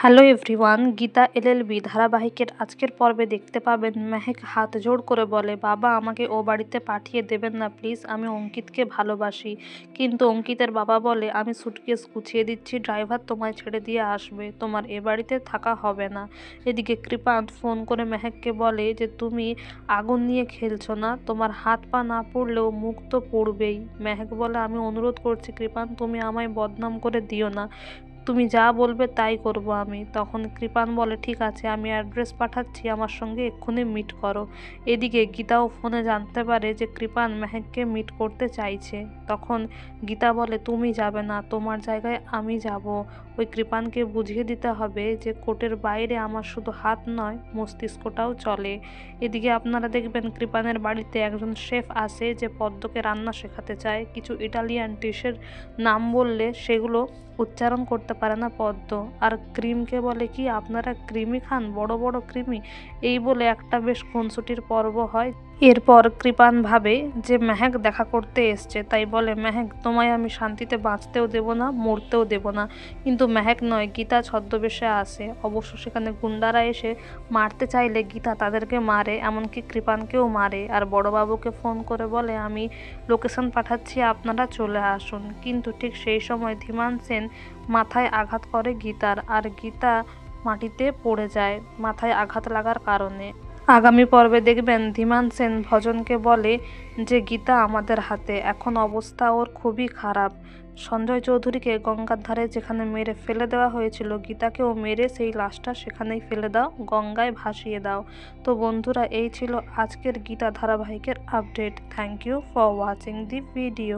Hello everyone, Gita LLB ধারাবাহিকের আজকের পর্বে দেখতে পাবেন মেহেক হাত জোড় করে বলে, বাবা আমাকে ও বাড়িতে পাঠিয়ে দেবেন না প্লিজ, আমি অঙ্কিতকে ভালোবাসি। কিন্তু অঙ্কিতের বাবা বলে, আমি সুটকেস গুছিয়ে দিচ্ছি, ড্রাইভার তোমায় ছেড়ে দিয়ে আসবে, তোমার এ বাড়িতে থাকা হবে না। এদিকে কৃপান্ত ফোন করে মেহেককে বলে যে তুমি আগুন নিয়ে খেলছো না, তোমার হাত পা না পড়লেও মুখ তো পড়বেই। মেহেক বলে, আমি অনুরোধ করছি কৃপান্ত, তুমি আমায় বদনাম করে দিও না, তুমি যা বলবে তাই করব আমি। তখন কৃপান বলে, ঠিক আছে, আমি অ্যাড্রেস পাঠাচ্ছি, আমার সঙ্গে এক্ষুনি মিট করো। এদিকে গীতাও ফোনে জানতে পারে যে কৃপান মেহেককে মিট করতে চাইছে। তখন গীতা বলে, তুমি যাবে না, তোমার জায়গায় আমি যাব। ওই কৃপানকে বুঝিয়ে দিতে হবে যে কোর্টের বাইরে আমার শুধু হাত নয়, মস্তিষ্কটাও চলে। এদিকে আপনারা দেখবেন কৃপানের বাড়িতে একজন শেফ আসে যে পদ্মকে রান্না শেখাতে চায়। কিছু ইটালিয়ান ডিশের নাম বললে সেগুলো উচ্চারণ করতে পারে না পদ্ম। আর ক্রিমকে বলে, কি আপনারা ক্রিমি খান, বড় বড় ক্রিমি? এই বলে একটা বেশ খুনসুটির পর্ব হয়। এরপর কৃপান ভাবে যে মেহেক দেখা করতে এসছে, তাই বলে, মেহেক তোমায় আমি শান্তিতে বাঁচতেও দেব না, মরতেও দেব না। কিন্তু মেহেক নয়, গীতা ছদ্মবেশে আসে। অবশ্য সেখানে গুন্ডারা এসে মারতে চাইলে গীতা তাদেরকে মারে, এমনকি কৃপানকেও মারে। আর বড়বাবুকে ফোন করে বলে, আমি লোকেশন পাঠাচ্ছি, আপনারা চলে আসুন। কিন্তু ঠিক সেই সময় ধীমান সেন মাথায় আঘাত করে গীতার, আর গীতা মাটিতে পড়ে যায় মাথায় আঘাত লাগার কারণে। আগামী পর্বে দেখবেন ধীমান সেন ভজনকে বলে যে গীতা আমাদের হাতে, এখন অবস্থা ওর খুবই খারাপ। সঞ্জয় চৌধুরীকে গঙ্গার ধারে যেখানে মেরে ফেলে দেওয়া হয়েছিল, গীতাকেও মেরে সেই লাশটা সেখানেই ফেলে দাও, গঙ্গায় ভাসিয়ে দাও। তো বন্ধুরা, এই ছিল আজকের গীতা ধারাবাহিকের update. Thank you for watching the video.